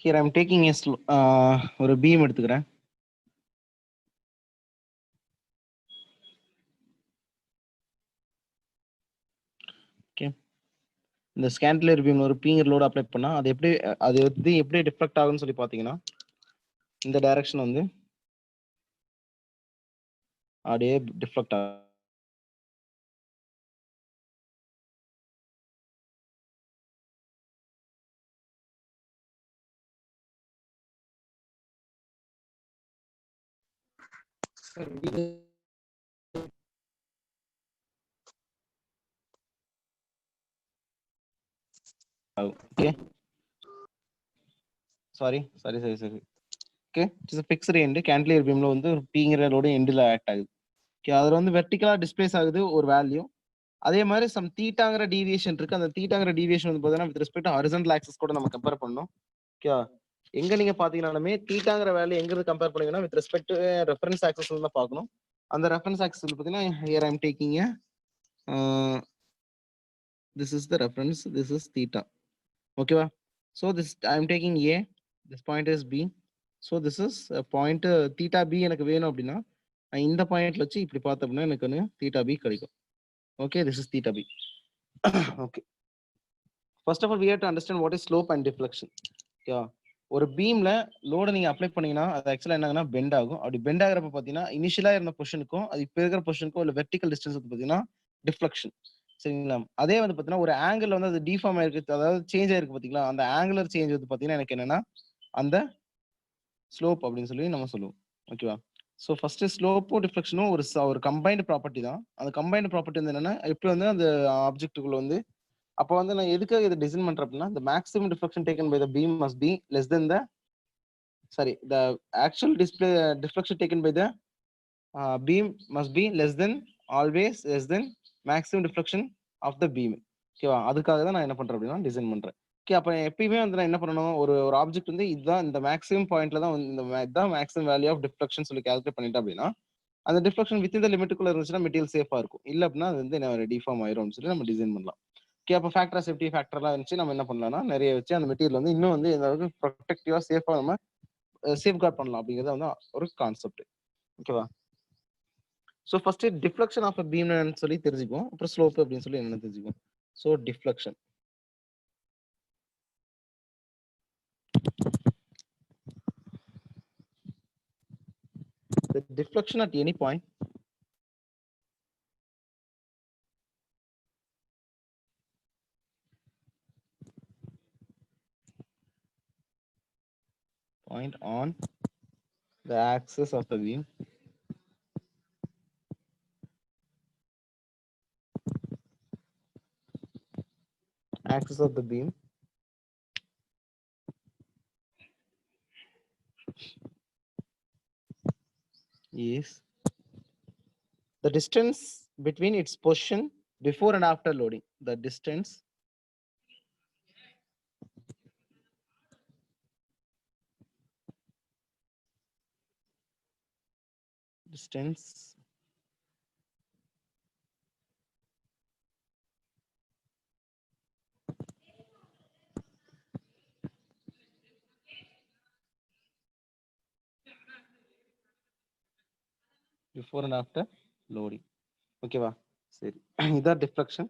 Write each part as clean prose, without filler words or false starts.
Here I'm taking a ஒரு beam எடுத்துக்கிறேன். Okay, இந்த ஸ்கேண்டிலியர் பீம் ஒரு பீங்கர் லோட் அப்ளை பண்ணா அது எப்படி டிஃப்ளெக்ட் ஆகும்னு சொல்லி பாத்தீங்கன்னா, இந்த டைரக்ஷன் வந்து அப்படியே டிஃப்ளெக்ட் ஆகும். Okay, sorry. Okay, it's a fixed end. கேண்டிலியர் பீம்ல வந்து ஒரு பீங்கர் லோட் எண்ட்ல ஆக்ட் ஆகுது. ஓகே, அதுல வந்து வெர்டிகலா டிஸ்பிளேஸ் ஆகுது ஒரு வேல்யூ. அதே மாதிரி சம் தீட்டாங்கிற டீவியேஷன் இருக்கு. அந்த தீட்டாங்கிற டீவியேஷன் வந்து பார்த்தீங்கன்னா with respect to horizontal axis கூட நம்ம கம்பேர் பண்ணணும். ஓகே, எங்க நீங்க பாத்தீங்கன்னாலுமே தீட்டாங்கிற வேல்யூ எங்க இருந்து கம்பேர் பண்ணீங்கன்னா with respect to reference axis தான் பார்க்கணும். அந்த ரெஃபரன்ஸ் ஆக்சிஸ் வந்து பார்த்தீங்கன்னா here I am taking this is the reference, this is theta. ஓகேவா? So this I am taking A, this point is B. So this is point theta B எனக்கு வேணும் அப்படின்னா இந்த பாயிண்ட்ல வச்சு இப்படி பார்த்தோம் அப்படின்னா எனக்கு வந்து தீட்டா பி கிடைக்கும். Okay, this is theta B. Okay, first of all we have to understand what is slope and deflection. Okay, ஒரு பீம்ல லோட நீங்க அப்ளை பண்ணீங்கன்னா அது ஆக்சுவலா என்னன்னா பெண்ட் ஆகும். அப்படி பெண்ட் ஆகிறப்ப பாத்தீங்கன்னா இனிஷியலா இருந்த பொசிஷனுக்கும் அது இப்ப இருக்கிற பொசிஷனுக்கும் இல்ல வெர்டிகல் டிஸ்டன்ஸ் வந்து பாத்தீங்கன்னா டிஃப்ளெக்ஷன். சரிங்களா? அதே வந்து பாத்தீங்கன்னா ஒரு ஆங்கிள் வந்து அது டிஃபார்ம் ஆயிருக்கு, அதாவது சேஞ்ச் ஆயிருக்கு பாத்தீங்களா, அந்த ஆங்குலர் சேஞ்ச் வந்து பாத்தீங்கன்னா எனக்கு என்னன்னா அந்த ஸ்லோப் அப்படின்னு சொல்லி நம்ம சொல்லுவோம். ஓகேவா? ஸோ ஃபர்ஸ்ட் ஸ்லோப்பும் டிஃப்ளெக்ஷனும் ஒரு கம்பைன்டு ப்ராப்பர்ட்டி தான். அந்த கம்பைன்டு ப்ராப்பர்ட்டி வந்து என்னன்னா எப்படி வந்து அந்த ஆப்ஜெக்ட்டுக்குள்ள வந்து அப்போ வந்து நான் எதுக்காக இதை டிசைன் பண்றேன் அப்படின்னா the maximum deflection taken by the beam must be less than the actual deflection taken by the beam must be less than always less than maximum deflection of the beam. ஓகேவா? அதுக்காக தான் நான் என்ன பண்றேன் அப்படின்னா design பண்றேன். Okay, அப்ப எப்பயுமே வந்து நான் என்ன பண்ணணும், ஒரு ஆப்ஜெக்ட் வந்து இதுதான் இந்த மேக்ஸிமம் பாயிண்ட்ல தான் இதுதான் மேக்ஸிமம் வேல்யூ ஆஃப் டிஃப்ளெக்ஷன் சொல்லி கால்குலேட் பண்ணிட்டேன் அப்படின்னா அந்த டிஃப்ளெக்ஷன் வித் இந்த லிமிட்டுக்குள்ள இருந்துச்சுன்னா மெட்டீரியல் சேஃபா இருக்கும். இல்ல அப்படின்னா அது வந்து என்ன டிஃபார்ம் ஆயிரும் சொல்லி நம்ம டிசைன் பண்ணலாம். ஓகே, அப்போ ஃபேக்டர் சேஃப்டி ஃபேக்டர்லாம் இருந்துச்சு நம்ம என்ன பண்ணலாம்னா நிறைய வச்சு அந்த மெட்டீரியல் வந்து இன்னும் வந்து ஏதாவது ப்ரொடெக்டிவா சேஃபா நம்ம சேஃப் கார்ட் பண்ணலாம் அப்படிங்கிறது வந்து ஒரு கான்செப்ட். ஓகேவா? So first deflection of beam சொல்லி தெரிஞ்சுக்குவோம், அப்புறம் ஸ்லோப் அப்படின்னு சொல்லி என்ன தெரிஞ்சுக்குவோம். So deflection, the deflection at any point on the axis of the beam is the distance between its position before and after loading. The distance before and after loading. ஓகேவா? சரி, இதான் டிஃப்ளெக்ஷன்.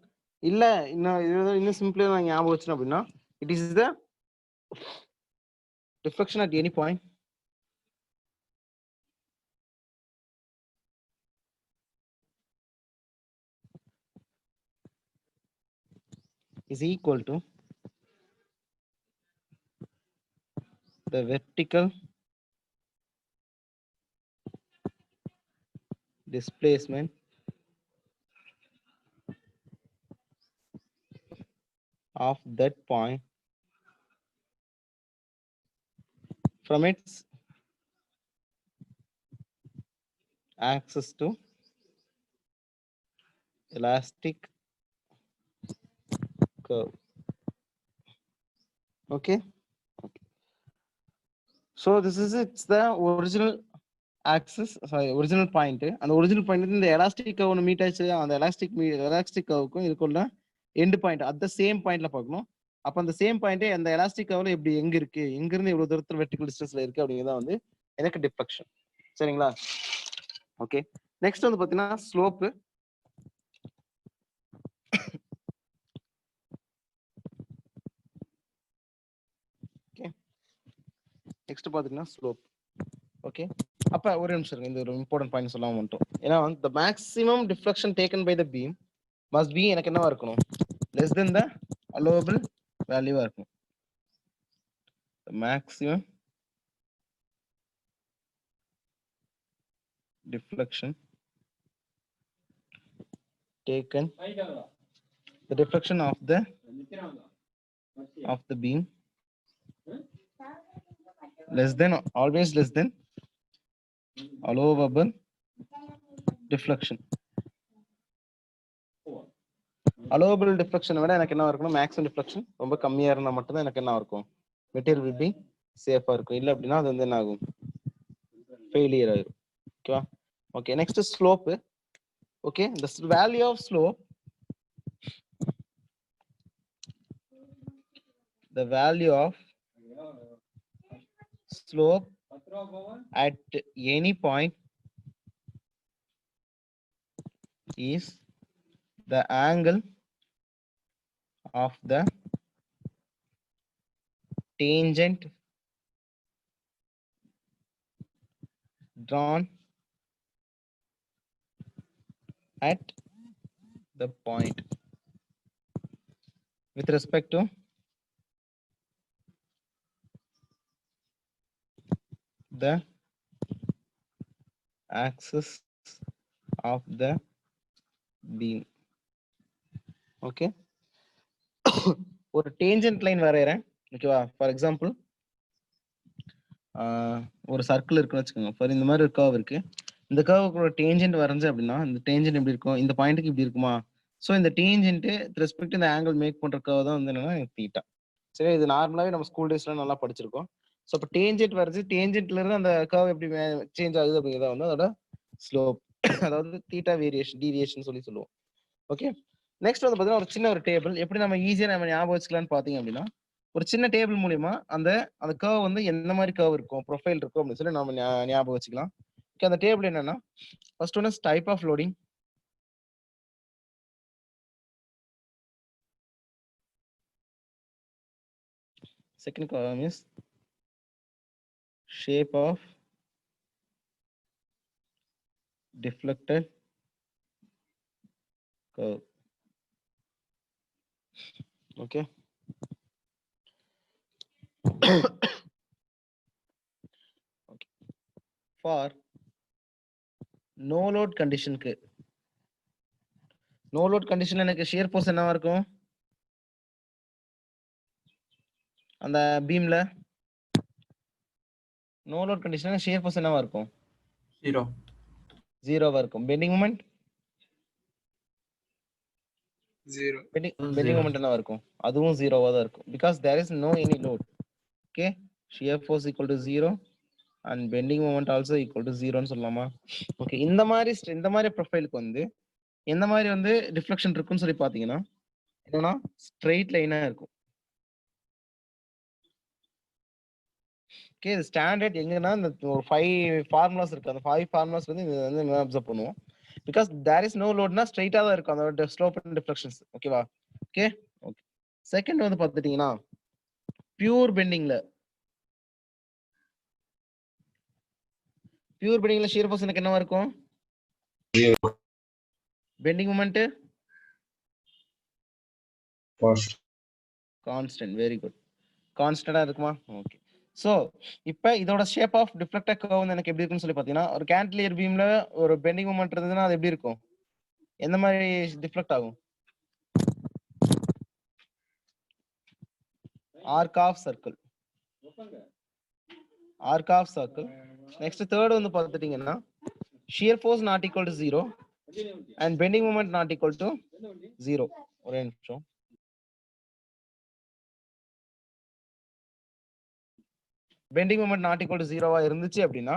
இல்ல இன்னும் சிம்பிளா நான் ஞாபகம் வச்சேன் அப்படின்னா it is the deflection at any point is equal to the vertical displacement of that point from its axis to elastic curve. Okay, so this is it's the original axis, sorry, original point. And the original point in the elastic curve meet ஆச்சு. அந்த elastic curve க்கும் இதுக்குள்ள end point at the same point ல பார்க்கணும். அப்ப அந்த same பாயிண்டே அந்த elastic கர்வ்ல எப்படி எங்க இருக்கு, எங்க இருந்து இவ்வளவு தூரத்துல வெர்டிகல் டிஸ்டன்ஸ்ல இருக்கு அப்படிங்கிறதா வந்து எனக்கு டிஃப்ளெக்ஷன். சரிங்களா? ஓகே. நெக்ஸ்ட் வந்து பாத்தீங்கன்னா ஸ்லோப். ஓகே. நெக்ஸ்ட் பாத்தீங்கன்னா ஸ்லோப். ஓகே. அப்ப ஒரு நிமிஷம் இருங்க, இந்த ஒரு இம்பார்ட்டன்ட் பாயிண்ட் சொல்லாம வந்துட்டோம். ஏன்னா the maximum deflection taken by the beam must be எனக்கு என்னவா இருக்கணும், less than the allowable value இருக்கும். The maximum deflection taken, the deflection of the beam less than, always less than allowable deflection. allowable deflection விட எனக்கு என்ன இருக்கணும், maximum deflection ரொம்ப கம்மியா இருந்தா மட்டும் தான் எனக்கு என்ன இருக்கும், மெட்டீரியல் will be சேஃபா இருக்கும். இல்ல அப்படின்னா அது வந்து என்ன ஆகும், ஃபெயிலியர் ஆகும். ஓகேவா? Okay. Next slope. Okay. the value of slope, the value of slope at any point is the angle of the tangent drawn at the point with respect to the axis of the beam. Okay. ஒரு tangent line வரையறேன். ஓகேவா? For example ஒரு circle இருக்குன்னு வச்சுக்கோங்க. For இந்த மாதிரி ஒரு curve இருக்கு. இந்த கர்வுக்கு ஒரு டேஞ்சன்ட் வரைஞ்சு அப்படின்னா இந்த டேஞ்சன்ட் எப்படி இருக்கும், இந்த பாயிண்ட்டுக்கு இப்படி இருக்குமா? ஸோ இந்த டேஞ்சன்ட் ரெஸ்பெக்ட் இந்த ஆங்கிள் மேக் பண்ற கர்வ் தான் வந்து என்னன்னா தீட்டா. சரி, இது நார்மலாவே நம்ம ஸ்கூல் டேஸ்ல நல்லா படிச்சிருக்கோம். ஸோ இப்போ டேஞ்சன்ட் வரைஞ்சு டேஞ்சன்ட்ல இருந்து அந்த கர்வ் எப்படி சேஞ்ச் ஆகுது அப்படிங்கிறத வந்து அதோட ஸ்லோப், அதாவது தீட்டா வேரியேஷன், டீவியேஷன் சொல்லுவோம். ஓகே. நெக்ஸ்ட் வந்து பாத்தீங்கன்னா ஒரு சின்ன ஒரு டேபிள் எப்படி நம்ம ஈஸியா நம்ம ஞாபகம் வச்சுக்கலாம்னு பாத்தீங்க அப்படின்னா, ஒரு சின்ன டேபிள் மூலியமா அந்த அந்த கர்வ் வந்து எந்த மாதிரி கர்வ் இருக்கும், ப்ரொஃபைல் இருக்கும் அப்படின்னு சொல்லி நம்ம ஞாபகம் வச்சுக்கலாம். ஓகே. அந்த டேபிள் என்னன்னா, first one is type of loading. Second column is shape of deflected curve. Okay. Okay. For no load condition க்கு, no load condition எனக்கு shear force என்னவா இருக்கும் அந்த பீம்ல? நோ லோட் கண்டிஷன்ல shear force என்னவா இருக்கும்? 0 இருக்கும். Bending moment 0. பெண்டிங் மொமெண்ட் என்னவா இருக்கும்? அதுவும் 0வா தான் இருக்கும். because there is no any load. okay. shear force equal to 0 and bending moment also equal to 0 ன்னு சொல்லலாமா? ஓகே. இந்த மாதிரி ப்ரொஃபைலுக்கு வந்து எந்த மாதிரி வந்து டிஃப்ளெக்ஷன் இருக்குன்னு சொல்லி பாத்தீங்கன்னா என்னன்னா ஸ்ட்ரெயிட் லைனா இருக்கும். ஓகே. இது ஸ்டாண்டர்ட் எங்கன்னா இந்த ஒரு 5 ஃபார்முலாஸ் இருக்கு. அந்த 5 ஃபார்முலாஸ் வந்து இது வந்து அப்சர்வ் பண்ணுவோம். because there is no loadனா ஸ்ட்ரெயிட்டா தான் இருக்கும் அதோட ஸ்லோப் அண்ட் டிஃப்ளெக்ஷன்ஸ். ஓகேவா? ஓகே. ஓகே. செகண்ட் வந்து பாத்துட்டீங்கன்னா பியூர் பெண்டிங்ல shear force எனக்கு என்னவா இருக்கும்? 0. Bending moment Constant. Constant. Very good. கான்ஸ்டன்டா இருக்குமா? ஓகே. சோ இப்போ இதோட ஷேப் ஆஃப் டிஃப்ளெக்டட் கர்வ் வந்து எனக்கு எப்படி இருக்குன்னு சொல்லி பாத்தீங்கன்னா, ஒரு கேன்டிலிவர் பீம்ல ஒரு பெண்டிங் மொமெண்ட் இருந்ததுன்னா அது எப்படி இருக்கும், எந்த மாதிரி டிஃப்ளெக்ட் ஆகும்? Arc of circle. Arc of circle. Next third வந்து பாத்துட்டீங்கன்னா shear force not equal to 0 and bending moment not equal to 0. ஒரே நிமிஷம். Bending moment not equal to 0வா இருந்துச்சு அப்படின்னா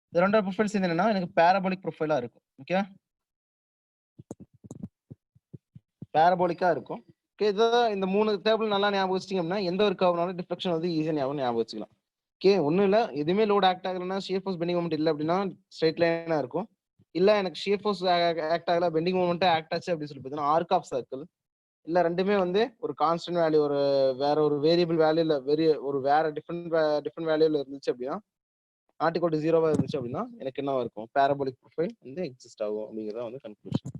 இந்த ரெண்டோட ப்ரொஃபைல்ஸ் என்னன்னா எனக்கு பாராபோலிக் ப்ரொஃபைலா இருக்கும். ஓகே. பாராபோலிக்கா இருக்கும். ஓகே, இதான் இந்த 3 டேபிள் நல்லா ஞாபகம் வச்சிட்டீங்கன்னா எந்த ஒரு கர்வ்னாலும் டிஃப்ளெக்ஷன் வந்து ஈஸியா ஞாபகம் வச்சுக்கலாம். ஓகே, ஒண்ணும் இல்ல, எதுவுமே லோட் ஆக்ட் ஆகலன்னா ஷியர் ஃபோர்ஸ் பெண்டிங் மொமெண்ட் இல்ல அப்படின்னா ஸ்ட்ரைட் லைனா இருக்கும். இல்ல எனக்கு ஷியர் ஃபோர்ஸ் ஆக்ட் ஆகல பெண்டிங் மொமெண்ட் ஆக்ட் ஆச்சு அப்படின்னு சொல்லி பார்த்தீங்கன்னா ஆர்க் ஆஃப் சர்க்கிள் இல்ல ரெண்டுமே வந்து ஒரு கான்ஸ்டன்ட் வேல்யூ, ஒரு வேற ஒரு வேரியபிள் வேல்யூல ஒரு வேற டிஃபரெண்ட் வேல்யூல இருந்துச்சு அப்படின்னா நாட் ஈக்குவல் டு 0வா இருந்துச்சு அப்படின்னா எனக்கு என்னவா இருக்கும், பாராபோலிக் ப்ரொஃபைல் வந்து எக்ஸிஸ்ட் ஆகும் அப்படிங்கறத வந்து கன்க்ளூஷன்.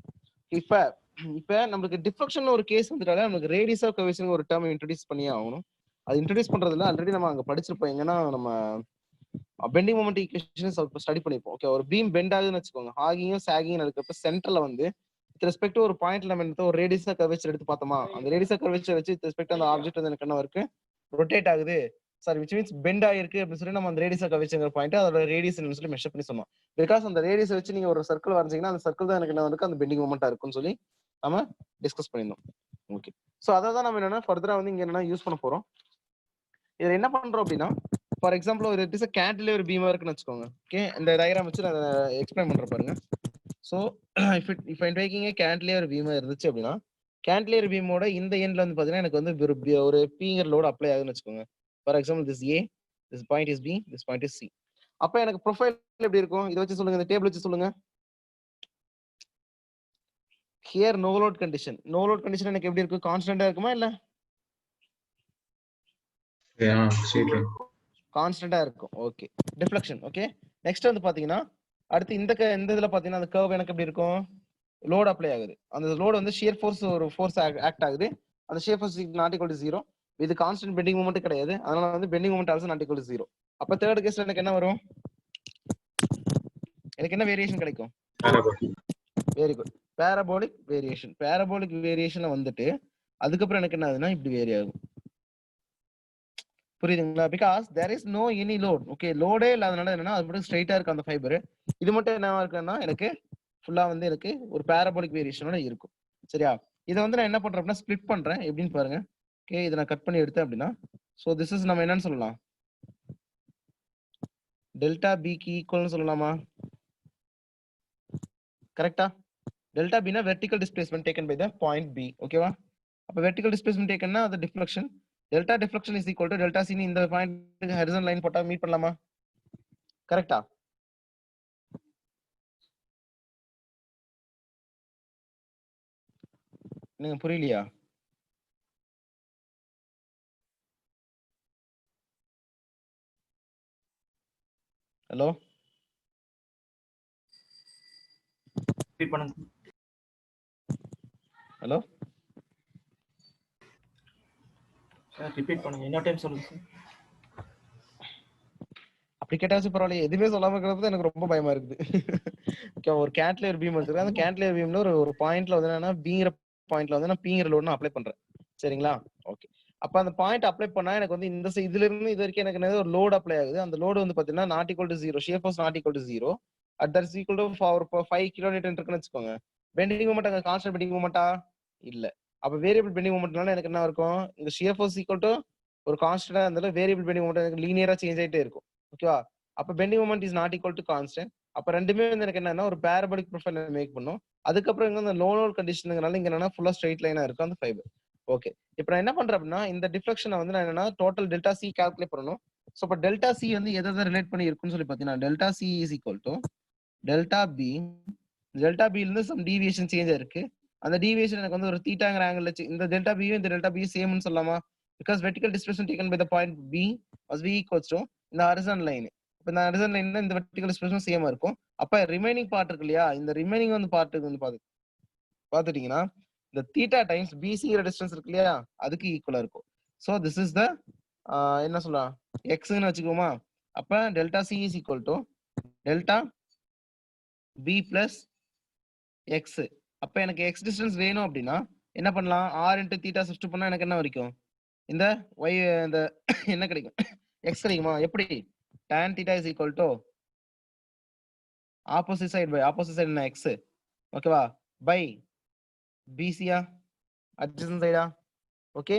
இப்ப நம்மளுக்கு டிஃப்ளெக்ஷன் ஒரு கேஸ் வந்துட்டாலே நமக்கு ரேடியஸ் ஆஃப் கர்வேச்சர் ஒரு டேர்ம் இன்ட்ரோடியூஸ் பண்ணியே ஆகணும். அது இன்ட்ரோடியூஸ் பண்றதுல ஆல்ரெடி நம்ம அங்க படிச்சிருப்போம். எங்கன்னா நம்ம பெண்டிங் மொமெண்ட் ஈக்குவேஷன்ஸ் ஸ்டடி பண்ணிருப்போம். ஓகே, ஒரு பீம் பெண்ட் ஆகுதுன்னு வச்சுக்கோங்க, ஹாகிங்கும் சாகிங் இருக்கிறப்ப சென்டர்ல வந்து வித் ரெஸ்பெக்ட் டு ஒரு பாயிண்ட்ல நம்ம எடுத்து ஒரு ரேடியஸ் ஆஃப் கர்வேச்சர் எடுத்து பார்த்தோமா, அந்த ரேடியஸ் ஆஃப் கர்வேச்சர் வச்சு வித் ரெஸ்பெக்ட் அந்த ஆப்ஜெக்ட் வந்து எனக்கு என்ன இருக்கு, ரொட்டேட் ஆகுது, சாரி விச் மீன்ஸ் பெண்ட் ஆயிருக்கு அப்படின்னு சொல்லி நம்ம அந்த ரேடியஸ் ஆஃப் கர்வேச்சர் பாயிண்ட் அதோட ரேடியஸ் சொல்லி மெஷர் பண்ணி சொன்னோம். பிகாஸ் அந்த ரேடியஸ் வச்சு நீங்க ஒரு சர்க்கிள் வரைஞ்சீங்கன்னா அந்த சர்க்கிள் தான் எனக்கு என்ன இருக்கு, அந்த பெண்டிங் மொமெண்டா இருக்கும்னு சொல்லி நம்ம டிஸ்கஸ் பண்ணியிருந்தோம். ஓகே, சோ அதை தான் நம்ம என்னன்னா ஃபர்தரா வந்து இங்க என்னன்னா யூஸ் பண்ண போறோம். இதுல என்ன பண்றோம் அப்படின்னா, ஃபார் எக்ஸாம்பிள் ஒரு இட் இஸ் கேண்டிலிவர் பீமா இருக்குன்னு வச்சுக்கோங்க. ஓகே, இந்த டயக்ராம் வச்சு நான் எக்ஸ்பிளைன் பண்றேன் பாருங்க. So if I'm taking a cantilever பீமா இருந்துச்சு அப்படின்னா கேண்டிலிவர் பீமோட இந்த எண்ட்ல வந்து பாத்தீங்கன்னா எனக்கு வந்து ஒரு பீங்கர் லோடு அப்ளை ஆகுதுன்னு வச்சுக்கோங்க. For example this A, this point is B, this point is C. அப்ப எனக்கு ப்ரொஃபைல் எப்படி இருக்கும், இதை வச்சு சொல்லுங்க, இந்த டேபிள் வச்சு சொல்லுங்க. Here no load condition, no load condition எனக்கு எப்படி இருக்கும், கான்ஸ்டன்டா இருக்குமா இல்ல கான்ஸ்டன்டா இருக்கும். Okay, deflection. ஓகே, நெக்ஸ்ட் வந்து பாத்தீங்கன்னா அடுத்து இந்த இதுல பாத்தீங்கன்னா அந்த கர்வ் எனக்கு எப்படி இருக்கும், லோட் அப்ளை ஆகுது. அந்த லோட் வந்து ஷியர் ஃபோர்ஸ் ஒரு ஃபோர்ஸ் ஆக்ட் ஆகுது. அந்த shear force not equal to 0. இது கான்ஸ்டன்ட் பெண்டிங் மொமெண்ட் கிடையாது, அதனால வந்து bending moment also not equal to 0. அப்ப தேர்ட் கேஸ்ல எனக்கு என்ன வரும், எனக்கு என்ன வேரியேஷன் கிடைக்கும், very good, parabolic variation. Parabolic வேரியேஷன்ல வந்துட்டு அதுக்கப்புறம் எனக்கு என்ன ஆகுதுன்னா இப்படி வேரி ஆகும். புரியுதுங்களா? Because there is no any load. Okay, லோடே இல்லாதனால என்னன்னா அது மட்டும் ஸ்ட்ரைட்டா இருக்கு அந்த ஃபைபர். இது மட்டும் என்னவா இருக்குன்னா எனக்கு ஃபுல்லா வந்து எனக்கு ஒரு பாராபோலிக் வேரியேஷனோட இருக்கும். சரியா? இதை வந்து நான் என்ன பண்றேன் அப்படின்னா ஸ்ப்ளிட் பண்றேன். எப்படின்னு பாருங்க. ஓகே, இதை நான் கட் பண்ணி எடுத்தேன் அப்படின்னா ஸோ திஸ் இஸ் நம்ம என்னன்னு சொல்லலாம், டெல்டா பிக்கு ஈக்குவல்னு சொல்லலாமா? கரெக்டா? டெல்டா பினா vertical displacement taken by the point B. ஓகேவா? அப்ப வெர்டிகல் டிஸ்பிளேஸ்மென்ட் டேக்கன்னா அது deflection. Delta deflection is equal to delta C. இந்த பாயிண்ட் ஹரிசான்டல் லைன் போட்டா மீட் பண்ணலாமா? கரெக்டா? நீங்க புரியலையா? ஹலோ, ரிப்பீட் பண்ணுங்க. ஹலோ சார் ரிப்பீட் பண்ணுங்க, இன்னொரு டைம் சொல்லுங்க சார். அப்படி கேட்டாச்சும் பரவாயில்ல, எதுவுமே சொல்லாம இருக்கிறது எனக்கு ரொம்ப பயமா இருக்குது. ஓகே, ஒரு கேண்ட்லியர் பீம் வச்சிருக்கேன். அந்த கேண்ட்லியர் பீம்ல ஒரு பாயிண்ட்ல வந்து என்னன்னா பீங்கிற பாயிண்ட்ல வந்து நான் பீங்கிற லோடு அப்ளை பண்றேன். சரிங்களா? ஓகே, அப்ப அந்த பாயிண்ட் அப்ளை பண்ணா எனக்கு வந்து இந்த இதுல இருந்து இது வரைக்கும் எனக்கு என்னது ஒரு லோடு அப்ளை ஆகுது. அந்த லோடு வந்து பாத்தீங்கன்னா not equal to 0, shear force not equal to 0 at that is equal to 5 kilometre இருக்குன்னு வச்சுக்கோங்க. பெண்டிங் மூமெண்ட் அங்க கான்ஸ்டன்ட் பெண்டிங் மூமெண்டா இல்ல. அப்ப வேரியபிள் பெண்டிங் மூமெண்ட்னால எனக்கு என்ன இருக்கும், இந்த ஷியர் ஃபோர்ஸ் ஈக்குவல் டு ஒரு கான்ஸ்டன்டா இருந்தாலும் வேரியபிள் பெண்டிங் மூமெண்ட் எனக்கு லீனியரா சேஞ்ச் ஆயிட்டே இருக்கும். ஓகேவா? அப்ப bending moment is not equal to constant. அப்ப ரெண்டுமே வந்து எனக்கு என்னன்னா ஒரு பாராபோலிக் ப்ரொஃபைல் மேக் பண்ணும். அதுக்கப்புறம் இங்க இந்த லோ லோட் கண்டிஷனுங்கனால இங்க என்னன்னா ஃபுல்லா ஸ்ட்ரைட் லைனா இருக்கும் அந்த ஃபைபர். ஓகே, இப்போ நான் என்ன பண்றேன் அப்படின்னா இந்த டிஃப்ளெக்ஷனை வந்து நான் என்னன்னா டோட்டல் டெல்டா சி கால்குலேட் பண்ணணும். ஸோ இப்போ டெல்டா சி வந்து எதை ரிலேட் பண்ணி இருக்குன்னு சொல்லி பார்த்தீங்கன்னா delta C is equal to delta B. Delta பில இருந்து சம் டீவியேஷன் சேஞ்ச் இருக்கு. அந்த டீவியேஷன் எனக்கு வந்து ஒரு தீட்டாங்கிற ஆங்கிள் இந்த டெல்டா பியும் இந்த டெல்டா பியும் சேம்னு சொல்லலாமா? Because vertical displacement taken by the point B was B equals to இந்த ஹரிசான்டல் லைன். இப்போ இந்த ஹரிசான்டல் லைன்ல இந்த வெர்டிகல் டிஸ்பிளேஸ்மென்ட் சேமா இருக்கும். அப்ப ரிமைனிங் பார்ட் இருக்கு இல்லையா, இந்த ரிமைனிங் வந்து பார்ட்டுக்கு வந்து பாத்துட்டீங்கன்னா இந்த தீட்டா டைம்ஸ் பிசிங்கிற டிஸ்டன்ஸ் இருக்கு இல்லையா அதுக்கு ஈக்குவலா இருக்கும். ஸோ திஸ் இஸ் த என்ன சொல்லலாம் எக்ஸ்ன்னு வச்சுக்கோமா. அப்ப delta C is equal to delta B plus X. அப்ப எனக்கு எக்ஸ் டிஸ்டன்ஸ் வேணும் அப்படின்னா என்ன பண்ணலாம், ஆர் இன்ட்டு தீட்டா சப்ஸ்டிட் பண்ணா எனக்கு என்ன வரைக்கும், இந்த ஒய் இந்த என்ன கிடைக்கும், எக்ஸ் கிடைக்குமா? எப்படி tan theta is equal to opposite side by opposite side என்ன எக்ஸ். ஓகேவா? பை பிசியா adjacent சைடா. Okay,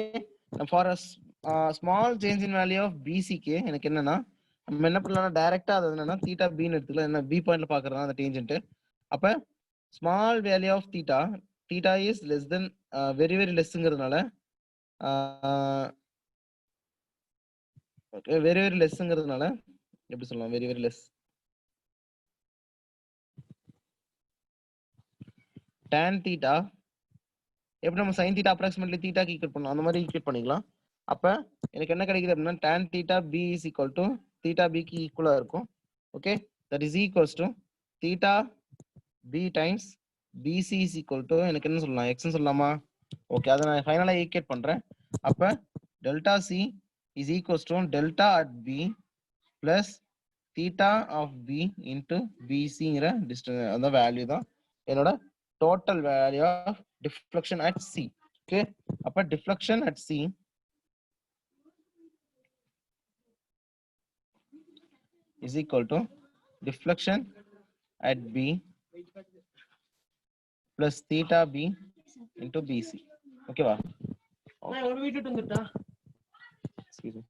for a small change in value of பிசிக்கு எனக்கு என்னன்னா நம்ம என்ன பண்ணலாம் டைரக்டா அது என்னன்னா தீட்டா பின்னு எடுத்துக்கலாம். என்ன பி பாயிண்ட்ல பாக்குறதா அந்த டேஞ்சன்ட். அப்ப small value of theta theta is less than very very lessங்கிறதுனால ஓகே very very lessங்கிறதுனால எப்படி சொல்லலாம் very very less tan theta எப்படி நம்ம sin theta approximately theta க்கு ஈக்குவேட் பண்ணலாம் அந்த மாதிரி ஈக்குவேட் பண்ணிக்கலாம். அப்ப எனக்கு என்ன கிடைக்குது அப்படின்னா tan theta b is equal to theta b க்கு ஈக்குவலா இருக்கும். Okay that is equals to theta b times bc is equal to எனக்கு என்ன சொல்லலாம் x ன்னு சொல்லலாமா? ஓகே அதை நான் ஃபைனலா ஈக்குவேட் பண்றேன். அப்ப delta c is equals to delta at b plus theta of b into bcங்கிற டிஸ்டன்ஸ் அந்த வேல்யூ தான் என்னோட total value of deflection at c. Okay, அப்ப deflection at c is equal to deflection at b plus theta b into bc. Okay va? நான் ஒரு வீட்டுக்கு வந்துட்டா. Excuse me.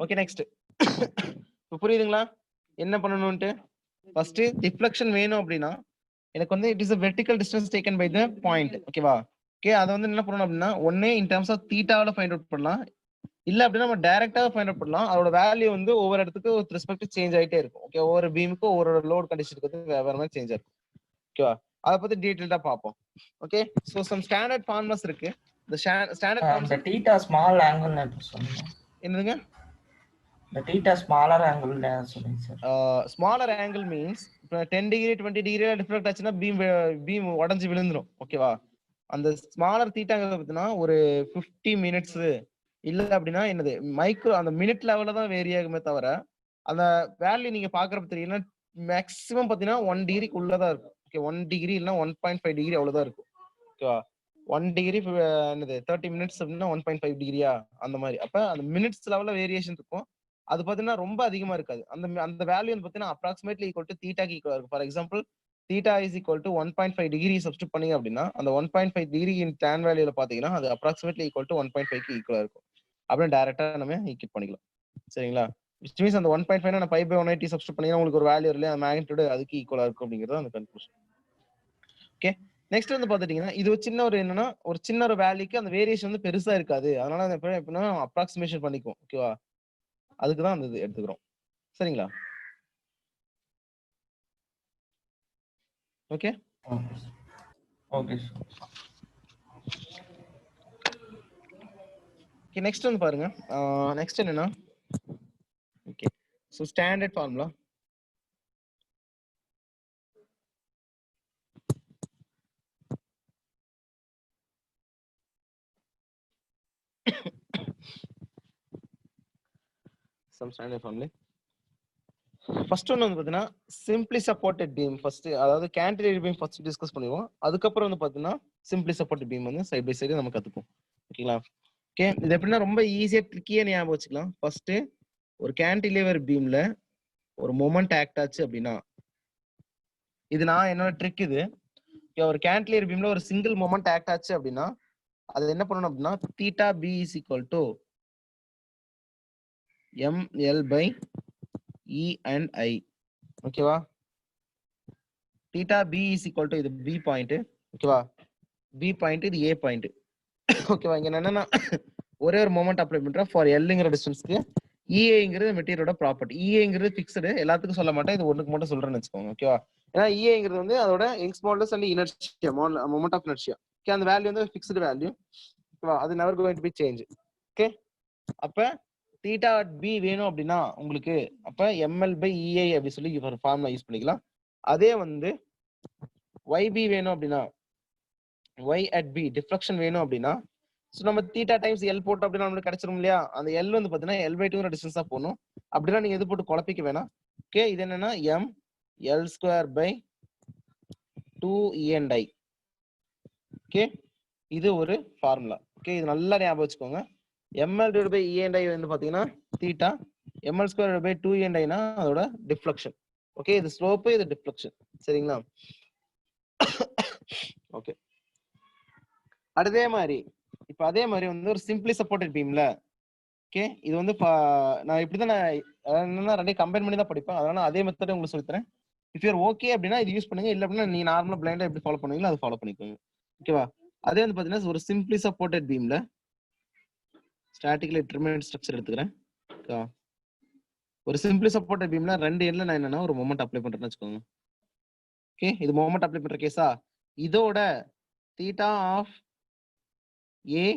Okay next இப்போ புரியுதுங்களா என்ன பண்ணணும்ட்டு ஃபர்ஸ்ட் டிஃப்ளெக்ஷன் வேணும் அப்படின்னா எனக்கு வந்து it is a vertical distance taken by the point. ஓகேவா? ஓகே அதை வந்து என்ன பண்ணணும் அப்படின்னா ஒன்னே இன் டர்ம்ஸ் ஆஃப் தீட்டாவில் ஃபைண்ட் அவுட் பண்ணலாம், இல்ல அப்படின்னா நம்ம டைரக்டாக ஃபைண்ட் அவுட் பண்ணலாம். அதோட வேல்யூ வந்து ஒவ்வொரு இடத்துக்கு வித் ரெஸ்பெக்ட் சேஞ்ச் ஆகிட்டே இருக்கும். ஓகே ஒவ்வொரு பீமுக்கும் ஒவ்வொரு லோட் கண்டிஷனுக்கு வந்து வேற மாதிரி சேஞ்ச் ஆகும். ஓகேவா? அதை பத்தி டீட்டெயில்டா பார்ப்போம். Okay so some standard formulas இருக்கு. இந்த standard the theta small angle னு சொல்லுங்க. என்னதுங்க? the theta smaller angle னு சொல்லுங்க sir. Smaller angle means 10 degree 20 degree deflect ஆச்சுன்னா பீம் உடைஞ்சு விழுந்துரும். ஓகேவா? அந்த ஸ்மாலர் தீட்டாங்கிறது பார்த்தீங்கன்னா ஒரு 50 மினிட்ஸ் இல்ல அப்படின்னா என்னது மைக்ரோ அந்த மினிட் லெவல்ல தான் வேரி ஆகுமே தவிர அந்த வேல்யூ நீங்க பாக்குறப்ப தெரியும்னா மேக்ஸிமம் பாத்தீங்கன்னா 1 டிகிரிக்கு உள்ளதான் இருக்கும். ஓகே 1 டிகிரி இல்லைன்னா 1.5 டிகிரி அவ்வளவுதான் இருக்கும். ஓகேவா? 1 டிகிரி என்னது 30 மினிட்ஸ் அப்படின்னா 1.5 டிகிரியா அந்த மாதிரி. அப்ப அந்த மினிட்ஸ் லெவல்ல வேரியேஷன் இருக்கும். அது பாத்தீங்கன்னா ரொம்ப அதிகமா இருக்காது. அந்த வேல்யூ வந்து பாத்தீங்கன்னா அப்ராக்சிமேட்லி ஈக்குவல் டு தீட்டாக்கு ஈக்குவலா இருக்கும். For example theta is equal to 1.5 degree substitute பண்ணீங்க அப்படின்னா அந்த 1.5 டிகிரி இன் tan வேல்யூல பாத்தீங்கன்னா அது அப்ராக்சிமேட்லி ஈக்குவல் டு 1.5க்கு ஈக்குவலா இருக்கும். அப்படின்னு டைரக்டா நம்ம ஈக்குவேட் பண்ணிக்கலாம். சரிங்களா? விச் மீன்ஸ் அந்த 1.5 நான் பை பை 180 சப்ஸ்டிட் பண்ணீங்கன்னா உங்களுக்கு ஒரு வேல்யூ இல்லையா மேக்னிட்யூட் அதுக்கு ஈக்குவலா இருக்கும் அப்படிங்கிறது அந்த கன்க்ளூஷன். ஓகே நெக்ஸ்ட் வந்து பாத்துட்டீங்கன்னா இது ஒரு சின்ன ஒரு என்னன்னா ஒரு சின்ன ஒரு வேல்யூக்கு அந்த வேரியேஷன் வந்து பெருசா இருக்காது. அதனால எப்படின்னா அப்ராக்சிமேஷன் பண்ணிக்குவோம். ஓகேவா? அதுக்குதான் அந்த இது எடுத்துக்கிறோம். சரிங்களா? ஓகே ஓகே ஓகே நெக்ஸ்ட் வந்து பாருங்க. நெக்ஸ்ட் என்னன்னா okay so standard formula some standard formula. First ஒன்று வந்து பார்த்தீங்கன்னா சிம்பிளி சப்போர்ட்டட் பீம் ஃபர்ஸ்ட், அதாவது கேன்டிலீவர் பீம் ஃபர்ஸ்ட் டிஸ்கஸ் பண்ணுவோம். அதுக்கப்புறம் வந்து பார்த்தீங்கன்னா சிம்பிளி சப்போர்ட்டட் பீம் வந்து சைட் பை சைடு நம்ம கற்றுப்போம். ஓகேங்களா? ஓகே இது எப்படின்னா ரொம்ப ஈஸியாக ட்ரிக்கியாக ஞாபகம் வச்சுக்கலாம். ஃபர்ஸ்ட் ஒரு கேன்டிலீவர் பீம்ல ஒரு மொமெண்ட் ஆக்ட் ஆச்சு அப்படின்னா இது நான் என்னோட ட்ரிக் இது. ஒரு கேன்டிலீவர் பீம்ல ஒரு சிங்கிள் மொமெண்ட் ஆக்ட் ஆச்சு அப்படின்னா அது என்ன பண்ணணும் அப்படின்னா theta B is equal to ml by e and I. ஓகேவா? தீட்டா b is equal to இது b பாயிண்ட். ஓகேவா? b பாயிண்ட் இது a பாயிண்ட். ஓகேவா? இங்க என்னன்னா ஒரே ஒரு மொமெண்ட் அப்ளை பண்றேன் ஃபார் எல்ங்கிற டிஸ்டன்ஸ்க்கு. EAங்கிறது மெட்டீரியலோட ப்ராப்பர்ட்டி. EAங்கிறது ஃபிக்ஸ்டு, எல்லாத்துக்கும் சொல்ல மாட்டேன், இது ஒண்ணுக்கு மட்டும் சொல்றேன்னு வச்சுக்கோங்க. ஓகேவா? ஏன்னா EAங்கிறது வந்து அதோட Young's modulus and inertia moment of inertia. Okay அந்த வேல்யூ வந்து ஃபிக்ஸ்டு வேல்யூ. ஓகேவா? அது never going to be change. Okay அப்ப தீட்டா அட் பி வேணும் அப்படின்னா உங்களுக்கு அப்ப எம்எல் பை இஐ அப்படி சொல்லி ஒரு ஃபார்முலா யூஸ் பண்ணிக்கலாம். அதே வந்து ஒய்பி வேணும் அப்படின்னா ஒய் அட் பி டிஃப்ளெக்ஷன் வேணும் அப்படின்னா ஸோ நம்ம தீட்டா டைம்ஸ் எல் போட்டோம் அப்படின்னா நம்மளுக்கு கிடைச்சிரும் இல்லையா? அந்த எல் வந்து பார்த்தீங்கன்னா எல் பை டூங்கிற டிஸ்டன்ஸா போகணும். அப்படின்னா நீங்க எது போட்டு குழப்பிக்க வேணாம். ஓகே, இது என்னன்னா M L square by 2 E&I. Okay, இது ஒரு ஃபார்முலா. ஓகே, இது நல்லா ஞாபகம் வச்சுக்கோங்க. ml divided by E&I வந்து பாத்தீங்கன்னா theta, ml square divided by 2 E&I னா அதோட டிஃப்ளெக்ஷன். ஓகே, இது ஸ்லோப், இது டிஃப்ளெக்ஷன். சரிங்களா? ஓகே, அதே மாதிரி இப்போ அதே மாதிரி வந்து ஒரு சிம்பிளி சப்போர்ட்டட் பீம்ல ஓகே, இது வந்து நான் இப்படிதான் என்னன்னா ரெண்டையும் கம்பைன் பண்ணி தான் படிப்பேன். அதனால அதே மெத்தட் உங்களுக்கு சொல்லித்தரேன். இஃப் யூர் ஓகே அப்படின்னா இது யூஸ் பண்ணுங்க, இல்ல அப்படின்னா நீ நார்மலா பிளைண்டா எப்படி ஃபாலோ பண்ணுவீங்களோ அதை ஃபாலோ பண்ணிக்கோங்க. ஓகேவா? அதே வந்து பாத்தீங்கன்னா ஒரு சிம்பிளி சப்போர்ட்டட் பீம்ல ஸ்டாட்டிக்கலி டிட்டர்மினன்ட் ஸ்ட்ரக்சர் எடுத்துக்கிறேன். ஒரு சிம்பிளி சப்போர்ட்டட் பீம்ல ரெண்டு எண்ட்ல நான் என்னன்னா ஒரு மொமெண்ட் அப்ளை பண்றேன்னு வச்சுக்கோங்க. ஓகே, இது மொமெண்ட் அப்ளை பண்ற கேஸா, இதோட theta of A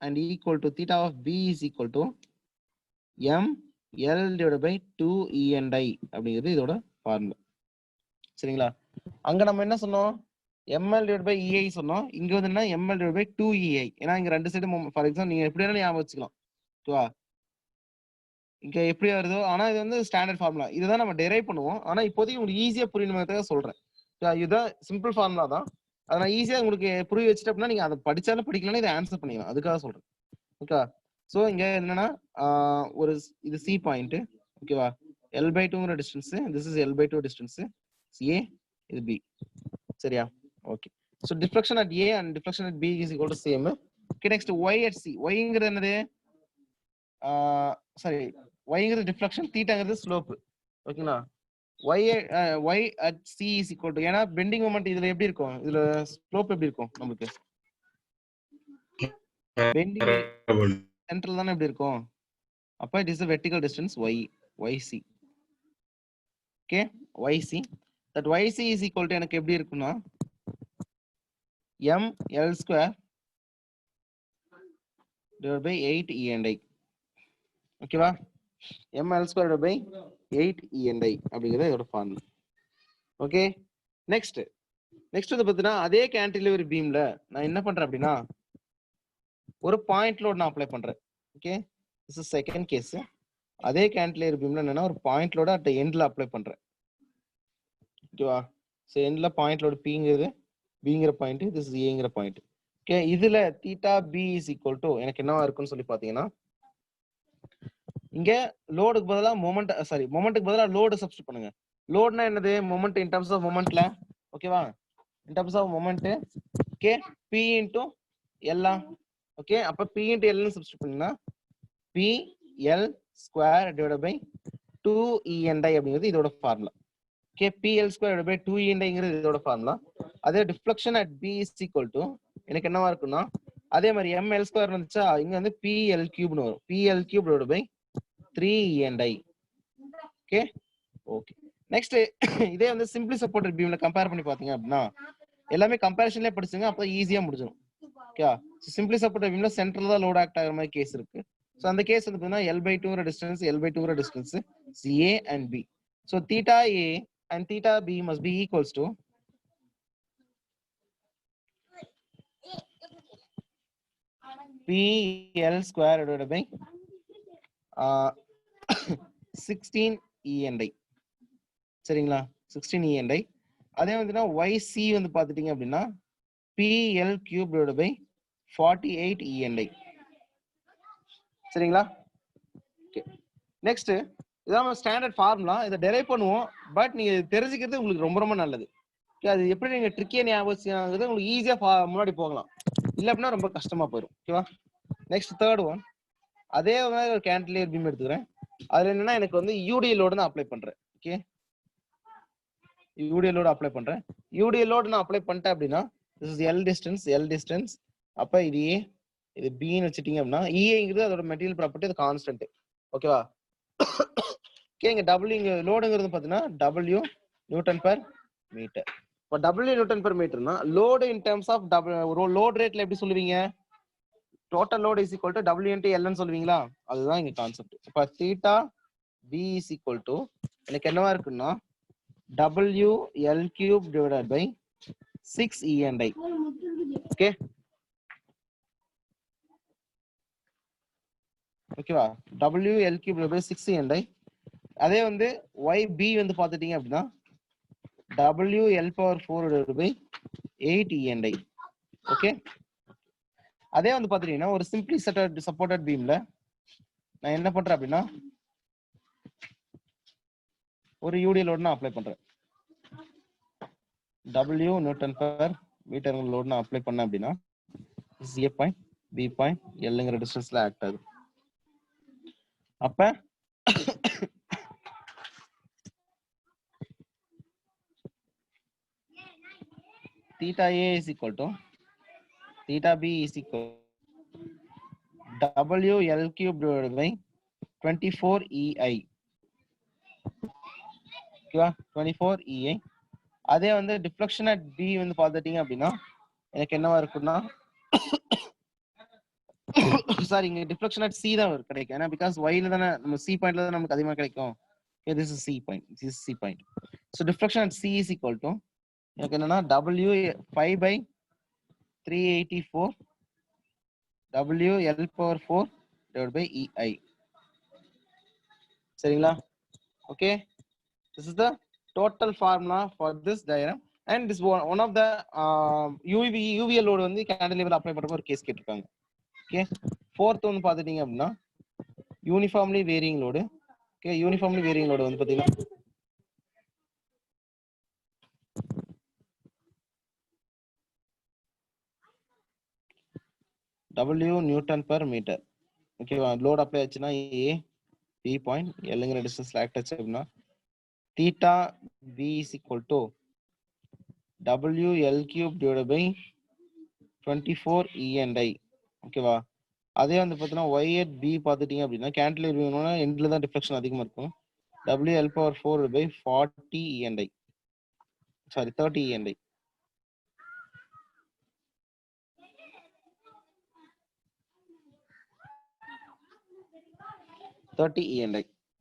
and equal to theta of b is equal to m l divided by 2 E&I அப்படிங்கிறது இதோட ஃபார்முலா. சரிங்களா? அங்க நம்ம என்ன சொன்னோம்? ml divided by ei சொன்னோம். இங்க வந்து என்ன ml divided by 2 ei. ஏன்னா இங்க ரெண்டு சைடு ஃபார் எக்ஸாம்பிள் நீங்க எப்படி வேணாலும் ஞாபகம் வச்சுக்கலாம். ஓகேவா? இங்க எப்படி வருதோ, ஆனா இது வந்து ஸ்டாண்டர்ட் ஃபார்முலா. இதுதான் நம்ம டெரைவ் பண்ணுவோம். ஆனா இப்போதைக்கு உங்களுக்கு ஈஸியா புரியணுங்கிறதுக்காக சொல்றேன். இதுதான் சிம்பிள் ஃபார்முலா தான். அதை நான் ஈஸியா உங்களுக்கு புரிய வச்சுட்டு அப்படின்னா நீங்க அதை படிச்சாலும் படிக்கலாம், இதை ஆன்சர் பண்ணிக்கலாம். அதுக்காக சொல்றேன். ஓகே, சோ இங்க என்னன்னா ஒரு இது சி பாயிண்ட். ஓகேவா? எல் பை டூங்கிற distance, this is L by two distance, A இது பி. சரியா? Okay, so deflection at A and deflection at B is equal to same. Okay, next Y at C. ஒய்ங்கிறது என்னது? Sorry, ஒய்ங்கிறது deflection, தீட்டாங்கிறது slope. ஓகேங்களா? y at c is equal to, ஏன்னா bending moment இதுல எப்படி இருக்கும், இதுல ஸ்லோப் எப்படி இருக்கும் நமக்கு? பெண்டிங் சென்டர்ல தானே எப்படி இருக்கும்? அப்ப it is a vertical distance yc. Okay, yc, that yc is equal to எனக்கு எப்படி இருக்குன்னா m l square divided by 8 E&I. ஓகேவா? m l square divided by 8 E&I அப்படிங்கிறது இதோட ஃபார்முலா. ஓகே, நெக்ஸ்ட் வந்து பார்த்தீங்கன்னா அதே கேன்டிலிவர் பீம்ல நான் என்ன பண்றேன் அப்படின்னா ஒரு பாயிண்ட் லோட் நான் அப்ளை பண்றேன். Okay, this is second case. அதே கேன்டிலிவர் பீம்ல என்னன்னா ஒரு பாயிண்ட் லோட அட் எண்ட்ல அப்ளை பண்றேன். ஓகேவா? ஸோ எண்ட்ல பாயிண்ட் லோடு பிங்கிறது பிங்கிற பாயிண்ட், திஸ் இஸ் ஏங்கிற பாயிண்ட். ஓகே, இதுல theta B is equal to எனக்கு என்னவா இருக்குன்னு சொல்லி பாத்தீங்கன்னா இங்க லோடுக்கு பதிலா மொமெண்ட், சாரி மொமெண்ட்டுக்கு பதிலா லோடு சப்ஸ்டிட் பண்ணுங்க. லோட்னா என்னது? மொமெண்ட் இன் டர்ம்ஸ் ஆஃப் மொமெண்ட்ல. ஓகேவா? In terms of moment. Okay, P into L. Okay, அப்ப பி இன்டு எல் சப்ஸ்டிட் பண்ணீங்கன்னா P L square divided by 2 E&I அப்படிங்கிறது இதோட formula. Okay, P L square divided by 2 E&Iங்கிறது இதோட ஃபார்முலா. அதே deflection at B is equal to எனக்கு என்னவா இருக்குன்னா அதே மாதிரி எம் எல் ஸ்கொயர் வந்துச்சா, இங்க வந்து பி எல் கியூப்னு வரும். P L cube divided by 3 E&I. Okay, okay, next இதே வந்து சிம்பிளி சப்போர்ட்டட் பீம்ல கம்பேர் பண்ணி பாத்தீங்க அப்படின்னா எல்லாமே கம்பேரிஷன்லயே படிச்சுங்க, அப்ப ஈஸியா முடிஞ்சிடும். ஓகே, சிம்பிளி சப்போர்ட்டட் பீம்ல சென்ட்ரல் தான் லோட் ஆக்ட் ஆகிற மாதிரி கேஸ் இருக்கு. ஸோ அந்த கேஸ் வந்து பார்த்தீங்கன்னா எல் பை டூங்கிற டிஸ்டன்ஸ், எல் பை டூங்கிற distance A and B. So theta A and theta B must be equals to PL square divided by 16 E&I. சரிங்களா? 16 E&I. அதே வந்து YC வந்து பாத்துட்டீங்க அப்படின்னா PL cube divided by 48 E&I. சரிங்களா? Okay, next இதான் standard formula. இதை derive பண்ணுவோம், but நீங்க தெரிஞ்சுக்கிறது உங்களுக்கு ரொம்ப ரொம்ப நல்லது. ஓகே, அது எப்படி நீங்க ட்ரிக்கியா ஞாபகம் உங்களுக்கு ஈஸியா முன்னாடி போகலாம், இல்ல அப்படின்னா ரொம்ப கஷ்டமா போயிடும். ஓகேவா? நெக்ஸ்ட் தேர்ட் ஒன், அதே மாதிரி ஒரு கேன்டிலிவர் பீம் எடுத்துக்கிறேன். அதுல என்னன்னா எனக்கு வந்து யூடிஎல் லோடு நான் அப்ளை பண்றேன். ஓகே, யூடிஎல் லோடு அப்ளை பண்றேன். யூடிஎல் லோடு நான் அப்ளை பண்ணிட்டேன் அப்படின்னா திஸ் இஸ் எல் டிஸ்டன்ஸ். அப்ப இது ஏ, இது பின்னு வச்சுட்டீங்க அப்படின்னா இஏங்கிறது அதோட மெட்டீரியல் ப்ராப்பர்ட்டி, அது கான்ஸ்டன்ட். ஓகேவா? ஓகே, இங்க டபிள்யூ இங்க லோடுங்கிறது பாத்தீங்கன்னா டபிள்யூ நியூட்டன் பெர் மீட்டர். இப்போ டபிள்யூ நியூட்டன் பெர் மீட்டர்னா load in terms of load ரேட்ல எப்படி சொல்லுவீங்க? Total load is equal to W into Lன்னு சொல்லுவீங்களா, அதுதான் இங்க கான்செப்ட். இப்ப theta B is equal to எனக்கு என்னவா இருக்குன்னா WL cube divided by 6 E&I. Okay ஓகேவா, WL cube divided by 6 E&I. அதே வந்து YB வந்து பார்த்துட்டீங்க அப்படின்னா WL power 4 divided by 8 E&I. Okay, அதே வந்து பாத்துட்டீங்கன்னா ஒரு சிம்பிளி சப்போர்ட்டட் பீம்ல நான் என்ன பண்றேன் அப்படின்னா ஒரு யூடி லோட் நான் அப்ளை பண்றேன். W newton per metre load நான் அப்ளை பண்ணேன் அப்படின்னா A பாயிண்ட் B பாயிண்ட் Lங்கிற டிஸ்டன்ஸ்ல ஆக்ட் ஆகுது. அப்ப theta A is equal to theta B is equal WL cube divided by 24 EI. ஓகேவா, 24 EI. அதே வந்து டிஃப்ளெக்ஷன் அட் B வந்து பார்த்துட்டீங்க அப்படின்னா எனக்கு என்னவா இருக்குன்னா சாரி, இங்க டிஃப்ளெக்ஷன் அட் C தான் கிடைக்கும். ஏன்னா பிகாஸ் Yல தானே நம்ம C பாயிண்ட்ல தான் நமக்கு அதிகமாக கிடைக்கும். Okay, this is C point. This is C point. So deflection at C is equal to எனக்கு என்னன்னா W 5 by 384 WL power 4 divided by EI. சரிங்களா? Okay, this is the total formula for this diagram and this one of the UVL load வந்து cantilever apply பண்ற ஒரு case கேட்டிருக்காங்க. Okay, fourth வந்து பாத்துட்டீங்க அப்படின்னா uniformly varying load. Okay, uniformly varying load வந்து பாத்தீங்கன்னா W Newton per meter. ஓகேவா, load apply ஆச்சுன்னா A B பாயிண்ட் Lங்கிற டிஸ்டன்ஸ்ல ஆக்ட் ஆச்சு அப்படின்னா theta B is equal to WL cube divided by 24 E&I. ஓகேவா, அதே வந்து பார்த்தீங்கன்னா Y at B பார்த்துட்டீங்க அப்படின்னா கேன்டிலர் வேணும்னா எண்ட்ல தான் டிஃப்ளெக்ஷன் அதிகமாக இருக்கும். WL power 4 by 40 E&I. Sorry 30 E&I.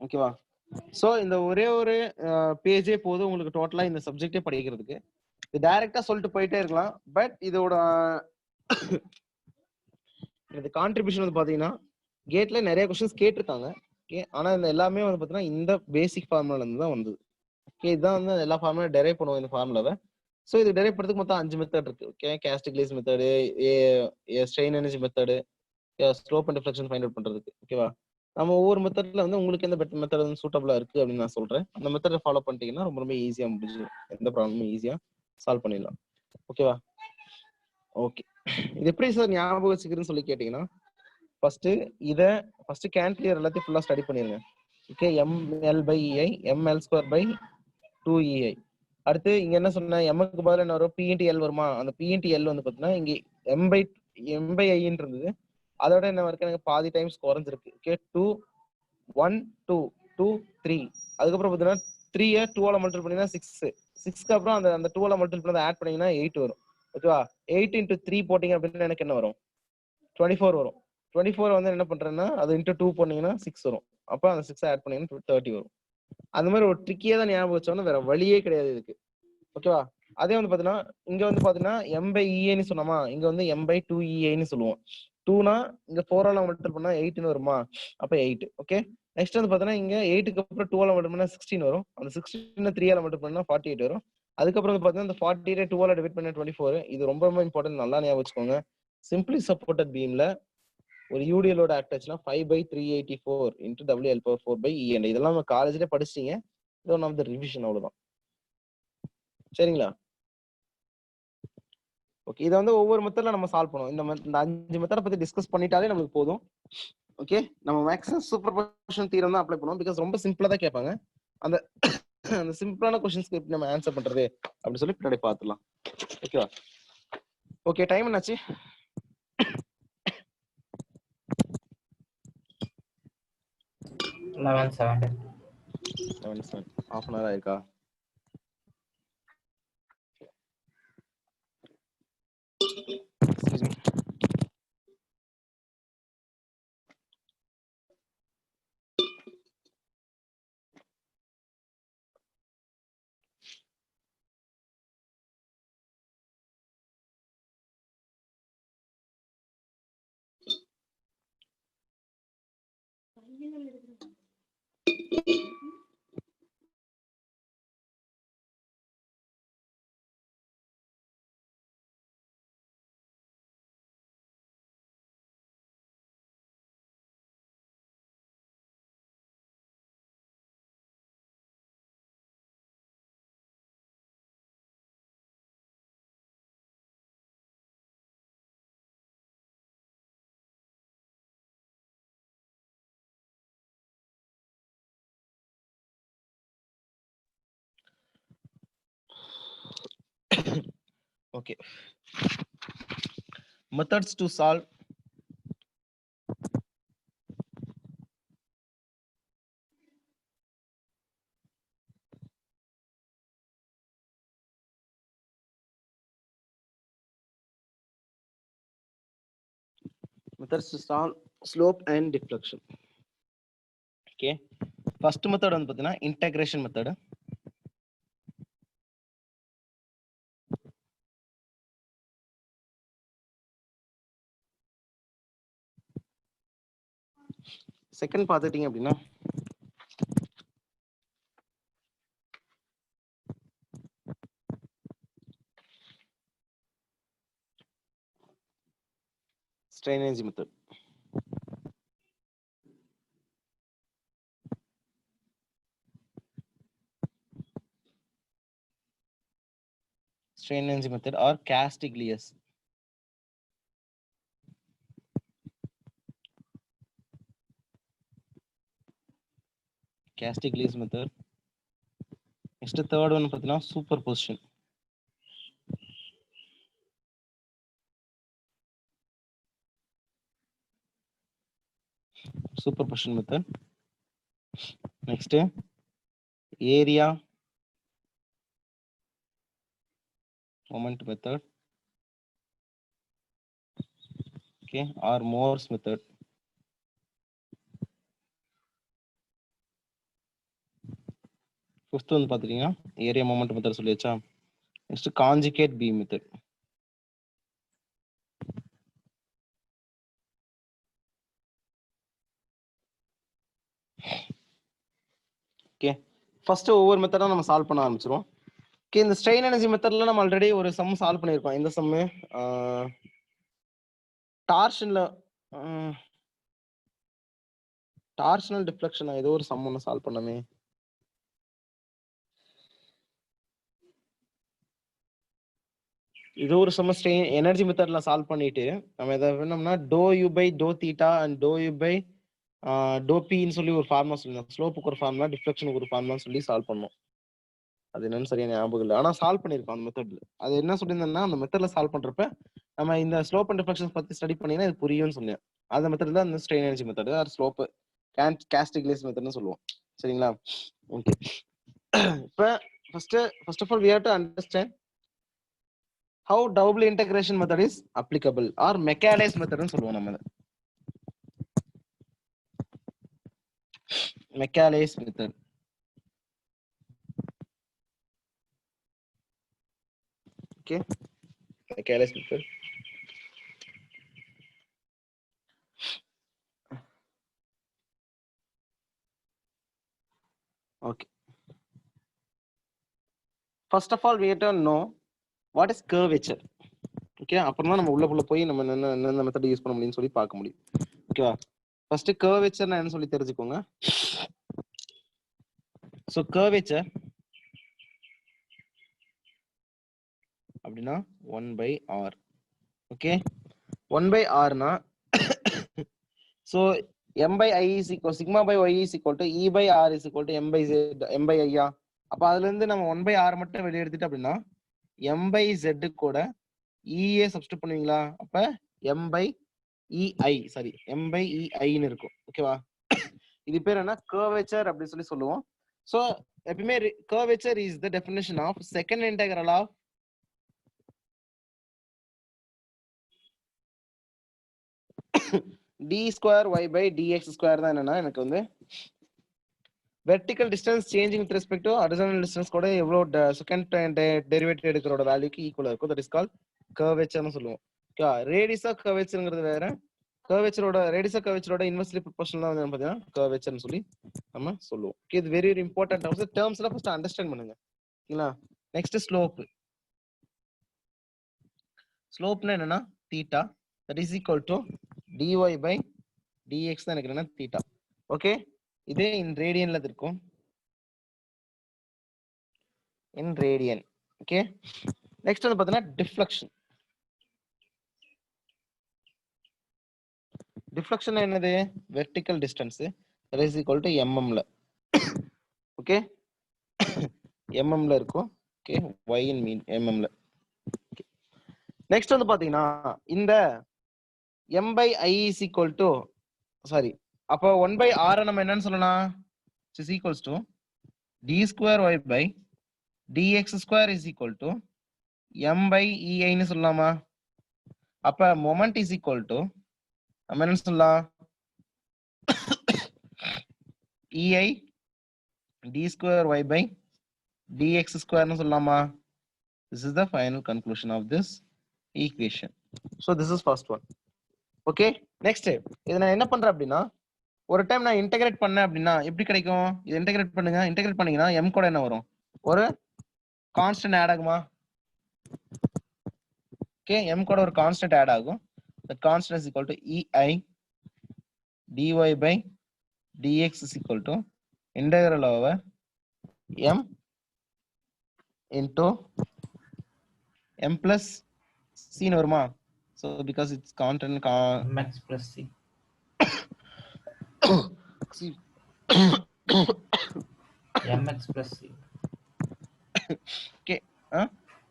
ஓகேவா, சோ இந்த ஒரே ஒரு பேஜே போதும் உங்களுக்கு டோட்டலா இந்த சப்ஜெக்டே படிக்கிறதுக்கு. இது டைரக்டா சொல்லிட்டு போயிட்டே இருக்கலாம். பட் இதோட இந்த கான்ட்ரிபியூஷன் வந்து பாத்தீங்கன்னா கேட்ல நிறைய क्वेश्चंस கேட்டிருக்காங்க. ஓகே, ஆனா இந்த எல்லாமே வந்து பாத்தீங்கன்னா இந்த பேசிக் ஃபார்முலால இருந்து தான் வந்தது. ஓகே, இதான் வந்து எல்லா ஃபார்முலா டெரைவ் பண்ணுவோம் இந்த ஃபார்முலாவை. சோ இது டெரைவ் பண்றதுக்கு மொத்தம் 5 மெத்தட் இருக்கு. Okay, Castigliano's method, strain energy method, slope and deflection find out பண்றதுக்கு. ஓகேவா, நம்ம ஒவ்வொரு மெத்தட்ல வந்து உங்களுக்கு எந்த மெத்தட் வந்து சூட்டபிளா இருக்கு அப்படின்னு நான் சொல்றேன். அந்த மெத்தடை ஃபாலோ பண்ணிட்டீங்கன்னா ரொம்ப ரொம்ப ஈஸியா முடிஞ்சு எந்த ப்ராப்ளமும் ஈஸியா சால்வ் பண்ணிடலாம். ஓகேவா, ஓகே, இது எப்படி சார் ஞாபகம் வச்சுக்கிறதுன்னு சொல்லி கேட்டீங்கன்னா ஃபர்ஸ்ட் கேன்டிலிவர் எல்லாத்தையும் ஃபுல்லா ஸ்டடி பண்ணிருங்க. Okay, ML by EI ML square by 2EI. அடுத்து இங்க என்ன சொன்ன, எம்க்கு பதிலா என்ன வரும், P into L வருமா. அந்த P into L வந்து பாத்தீங்கன்னா இங்க M by I இருந்தது, அதோட என்ன இருக்கு, எனக்கு பாதி டைம்ஸ் குறைஞ்சிருக்கு. ஓகே, 2 1 2 2 3, அதுக்கப்புறம் பாத்தீங்கன்னா 3 2ஆல மல்டிபிள் பண்ணினா 6, 6க்கு அப்புறம் அந்த 2ஆல மல்டிபிள் பண்ணி ஆட் பண்ணீங்கன்னா 8 வரும். ஓகேவா, 8 into 3 போட்டீங்க அப்படின்னா எனக்கு என்ன வரும், 24 வரும். 24 வந்து என்ன பண்றேன்னா அது into 2 போனீங்கன்னா 6 வரும். அப்ப அந்த 6 ஆட் பண்ணீங்கன்னா 30 வரும். அந்த மாதிரி ஒரு ட்ரிக்கியா தான் ஞாபகம் வச்சோம்னா வேற வழியே கிடையாது இதுக்கு. ஓகேவா, அதே வந்து பாத்தீங்கன்னா இங்க வந்து பாத்தீங்கன்னா M by EA ன்னு சொன்னோமா, இங்க வந்து M by 2EA ன்னு சொல்லுவோம். 2னா இங்க 4ஆல மல்டிபிள் பண்ணா 8ன்னு வருமா, அப்ப 8. ஓகே, நெக்ஸ்ட் வந்து பாத்தீங்கன்னா இங்க 8க்கு அப்புறம் 2ஆல மல்டிபிள் பண்ணா 16 வரும். அந்த 16 3ஆல மல்டிபிள் பண்ணா 48 வரும். அதுக்கப்புறம் வந்து பாத்தீங்கன்னா இந்த 48 2ஆல டிவைட் பண்ணா 24. இது ரொம்ப ரொம்ப இம்பார்ட்டன்ட், நல்லா ஞாபகம் வச்சுக்கோங்க. சிம்பிளி சப்போர்ட்டட் பீம்ல ஒரு யூடிஎலோட ஆக்ட் ஆச்சுன்னா 5 by 384 into WL power 4 by E. இதெல்லாம் நம்ம காலேஜ்ல படிச்சிட்டீங்க. இது ஒன் ஆஃப் த ரிவிஷன், அவ்வளவுதான். சரிங்களா, ஓகே, இதை வந்து ஒவ்வொரு மெத்தட்ல நம்ம சால்வ் பண்ணுவோம். இந்த 5 மெத்தடை பத்தி டிஸ்கஸ் பண்ணிட்டாலே நமக்கு போதும். ஓகே, நம்ம மேக்ஸிமம் சூப்பர் பொசிஷன் தியரம் தான் அப்ளை பண்ணுவோம். பிகாஸ் ரொம்ப சிம்பிளா தான் கேட்பாங்க. அந்த அந்த சிம்பிளான क्वेश्चंसக்கு எப்படி நம்ம ஆன்சர் பண்றது அப்படி சொல்லி பின்னாடி பார்த்துடலாம். ஓகேவா, ஓகே, டைம் என்னாச்சு, 11:07. half an hour ஆயிருக்கா? Excuse me. Okay, methods to solve slope and deflection. Okay, first method வந்து பாத்தீங்கன்னா integration method. செகண்ட் பார்த்துட்டீங்க அப்படின்னா strain energy method. Strain energy method or Castiglia's. Castiglia's method. Next third one பார்த்தீங்கன்னா superposition. Superposition method. Next area moment method. Okay, or Morse method. Fifth one பாத்தீங்கன்னா area moment method சொல்லியாச்சா. Next conjugate beam method. Okay, first ஒவ்வொரு மெத்தடா நம்ம solve பண்ண ஆரம்பிச்சிரும். Okay, இந்த strain energy methodல நம்ம already ஒரு some solve பண்ணியிருக்கோம். இந்த சம் டார்ஷனல் டிஃப்ளெக்ஷன் ஏதோ ஒரு சம் ஒன்று சால்வ் பண்ணமே. இது ஒரு சம் ஸ்ட்ரெயின் எனர்ஜி மெத்தட்ல சால்வ் பண்ணிட்டு நம்ம எதை வேணும்னா டோ யூ பை டோ தீட்டா அண்ட் டோ யூ பை டோ பின்னு சொல்லி ஒரு ஃபார்முலா சொல்லியிருந்தோம். ஸ்லோப்புக்கு ஒரு ஃபார்முலா, டிஃப்ளெக்ஷனுக்கு ஒரு ஃபார்முலா சொல்லி சால்வ் பண்ணோம். அது என்னன்னு சரியான ஞாபகம் இல்லை, ஆனால் சால்வ் பண்ணியிருக்கோம் அந்த மெத்தட்ல. அது என்ன சொல்லியிருந்தேன்னா அந்த மெத்தட்ல சால்வ் பண்றப்ப நம்ம இந்த ஸ்லோப் அண்ட் டிஃப்ளெக்ஷன் பத்தி ஸ்டடி பண்ணீங்கன்னா இது புரியும்னு சொன்னேன். அந்த மெத்தட் தான் இந்த strain energy method or slope Castigliano's மெத்தட்னு சொல்லுவோம். சரிங்களா? ஓகே, இப்போ first of all we have to understand how double integration method is applicable or Mercalli's method னு சொல்லுவோம். நம்ம Mercalli's method. Okay, Mercalli's method. Okay, first of all we have to know what is curvature. Okay, அப்புறம் தான் நம்ம உள்ள போய் நம்ம என்ன மெத்தட் யூஸ் பண்ண முடியும்னு சொல்லி பார்க்க முடியும். ஓகேவா? ஃபர்ஸ்ட் கர்வேச்சர்னா என்ன சொல்லி தெரிஞ்சுக்கோங்க. ஸோ கர்வேச்சர் அப்படின்னா 1/r. ஓகே, 1/rனா so m/i is equal sigma by y is equal to e by r is equal to m/i. அப்போ அதுல இருந்து நம்ம 1/r மட்டும் வெளியே எடுத்துட்டு அப்படின்னா m/z கூட EA சப்ஸ்டிட் பண்ணுவீங்களா? அப்ப m/ei சாரி m/ei இருக்கும். ஓகேவா? இது பேர் என்ன? கர்வேச்சர் அப்படி சொல்லி சொல்லுவோம். சோ எப்பவுமே curvature is the definition of second integral of d square y by dx square தான் என்னன்னா எனக்கு வந்து vertical distance changing with respect to horizontal distance கூட எவ்வளவு செகண்ட் டெரிவேட்டிவ் எடுக்கிறோட வேல்யூக்கு ஈக்குவலா இருக்கும். தட் இஸ் கால் கர்வேச்சர்னு சொல்லுவோம். ஓகே, ரேடியஸ் ஆஃப் கர்வேச்சர்ங்கிறது வேற, கர்வேச்சரோட ரேடியஸ் ஆஃப் கர்வேச்சரோட இன்வெர்ஸ்லி ப்ரொபோர்ஷனல் தான் வந்து பாத்தீங்கன்னா கர்வேச்சர்னு சொல்லி நம்ம சொல்லுவோம். ஓகே, இது வெரி வெரி இம்பார்ட்டன்ட். ஆல்சோ டேர்ம்ஸ்ல ஃபர்ஸ்ட் அண்டர்ஸ்டாண்ட் பண்ணுங்க. ஓகேங்களா? Next slope. ஸ்லோப்னா என்னன்னா theta, that is equal to dy by dx தான் எனக்கு என்னன்னா தீட்டா. ஓகே, இதே இன் ரேடியன்ல இருக்கும், இன் ரேடியன். ஓகே, நெக்ஸ்ட் வந்து பாத்தீங்கன்னா டிஃப்ளெக்ஷன். டிஃப்ளெக்ஷன் என்னது? Vertical distance, that is equal to mm ல. ஓகே, mm ல இருக்கும். ஓகே, y இன் மீன் mm ல. நெக்ஸ்ட் வந்து பாத்தீங்கன்னா இந்த m by I is equal to sorry அப்போ 1 by r நம்ம என்னன்னு சொல்லலாம் is equals to d square y by dx square is equal to m by ei ன்னு சொல்லலாமா? அப்ப மொமெண்ட் is equal to நம்ம என்ன சொல்லலாம் ei d square y by dx square ன்னு சொல்லலாமா? This is the final conclusion of this equation. So this is first one. Okay, next இதை நான் என்ன பண்றேன் அப்படின்னா ஒரு டைம் நான் இன்டகிரேட் பண்ணேன் அப்படின்னா எப்படி கிடைக்கும்? இது இன்டகிரேட் பண்ணுங்க. இன்டகிரேட் பண்ணீங்கன்னா m கூட என்ன வரும்? ஒரு கான்ஸ்டன்ட் ஆட் ஆகுமா? ஓகே, m கூட ஒரு கான்ஸ்டன்ட் ஆட் ஆகும். The constant is equal to ei dy by dx is equal to integral over m into m plus c ன்னு வருமா? So because it's constant mx plus c mx plus c. Okay,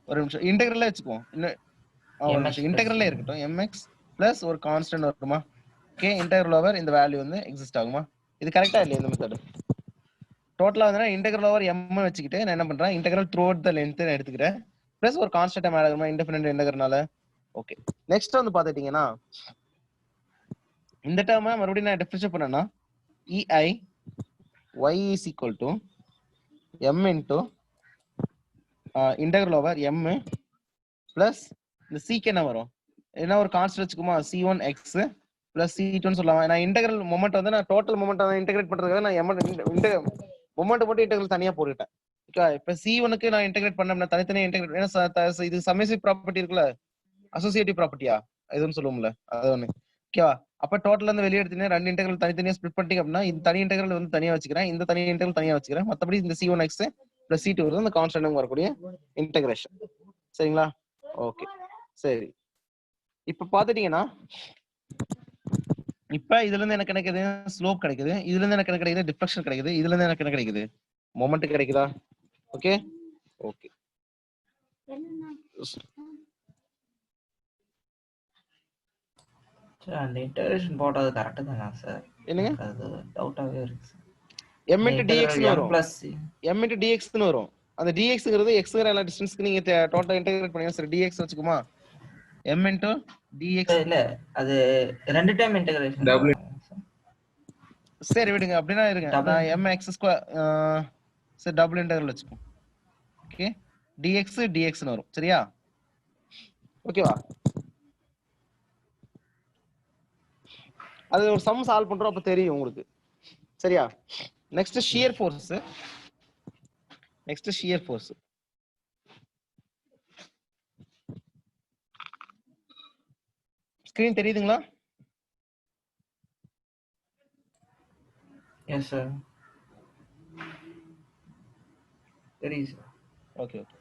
ஒரு நிமிஷம் இன்டெகிரல்ல வச்சுக்குவோம். இன்டெகிரல்ல இருக்கட்டும். mx plus ஒரு constant வருமா? Okay, integral over இந்த value வந்து எக்ஸிஸ்ட் ஆகுமா? இது கரெக்டா இல்லையா இந்த மெத்தட்? டோட்டலா வந்து இன்டெகிரல் ஓவர் m வச்சுக்கிட்டு நான் என்ன பண்றேன் integral through out the length எடுத்துக்கிறேன். பிளஸ் ஒரு கான்ஸ்டன்ட் ஆட் ஆகுமா இன்டிஃபரெண்ட் இன்டெகிரல்னால? ஓகே, நெக்ஸ்ட் வந்து பாத்துட்டீங்கன்னா இந்த டேர்மை மறுபடியும் நான் டிஃபரன்ஷியேட் பண்ணேன்னா ei y is equal to m into integral over m plus இந்த c க்கு என்ன வரும்? என்ன ஒரு constant வச்சுக்குமா c1 x plus c2 ன்னு சொல்லலாம். நான் இன்டெகிரல் மொமெண்ட் வந்து நான் டோட்டல் மொமெண்ட் வந்து இன்டெகிரேட் பண்றதுக்காக நான் மொமெண்ட் மட்டும் இன்டெகிரல் தனியா போட்டுட்டேன். ஓகே, இப்போ c1 க்கு நான் இன்டெகிரேட் பண்ணேன்னா தனித்தனியா இன்டெகிரேட் ஏன்னா இது சம்மேசிவ் ப்ராப்பர்ட்டி இருக்குல்ல, அசோசியேட்டிவ் ப்ராப்பர்ட்டியா எதுன்னு சொல்லுவோம்ல அது ஒண்ணு. ஓகேவா? அப்ப டோட்டல் வந்து வெளியே எடுத்தீங்கன்னா ரெண்டு இன்டெகிரல் தனித்தனியா ஸ்ப்ளிட் பண்ணிட்டீங்க அப்படின்னா இந்த தனி இன்டெகிரல் வந்து தனியா வச்சுக்கிறேன், இந்த தனி இன்டெகிரல் தனியா வச்சுக்கிறேன். மத்தபடி இந்த c1 x plus c2 வருது அந்த கான்ஸ்டன்ட் வரக்கூடிய இன்டெகிரேஷன். சரிங்களா? ஓகே, சரி. இப்ப பாத்துட்டீங்கன்னா இப்ப இதுல இருந்து எனக்கு கிடைக்குது ஸ்லோப் கிடைக்குது, இதுல இருந்து எனக்கு கிடைக்குது டிஃப்ளெக்ஷன் கிடைக்குது, இதுல இருந்து எனக்கு என்ன கிடைக்குது மொமெண்ட் கிடைக்குதா? ஓகே ஓகே சார் அந்த இன்டகிரேஷன் போட்டது கரெக்ட் தானா சார்? என்னங்க? எனக்கு அது டவுட்டாவே இருக்கு சார். m into dx ன்னு m வரும். plus c m into dx ன்னு வரும். அந்த dxங்கிறது xங்கற எல்லா டிஸ்டன்ஸ்க்கு நீங்க டோட்டல் இன்டகிரேட் பண்ணீங்க சரி dx வச்சுக்குமா m into dx. இல்ல அது ரெண்டு டைம் இன்டகிரேஷன் W. சரி விடுங்க அப்படினா இருங்க. நான் mx ஸ்கொயர் சரி டபுள் இன்டகிரல் வச்சுப்போம். ஓகே, dx dx ன்னு வரும். சரியா? ஓகேவா? அது ஒரு சம் சால்வ் பண்றோம் அப்ப தெரியும் உங்களுக்கு. சரியா? Next shear force. ஸ்கிரீன் தெரியுதுங்களா? எஸ் சார் தெரியுது sir. Okay okay.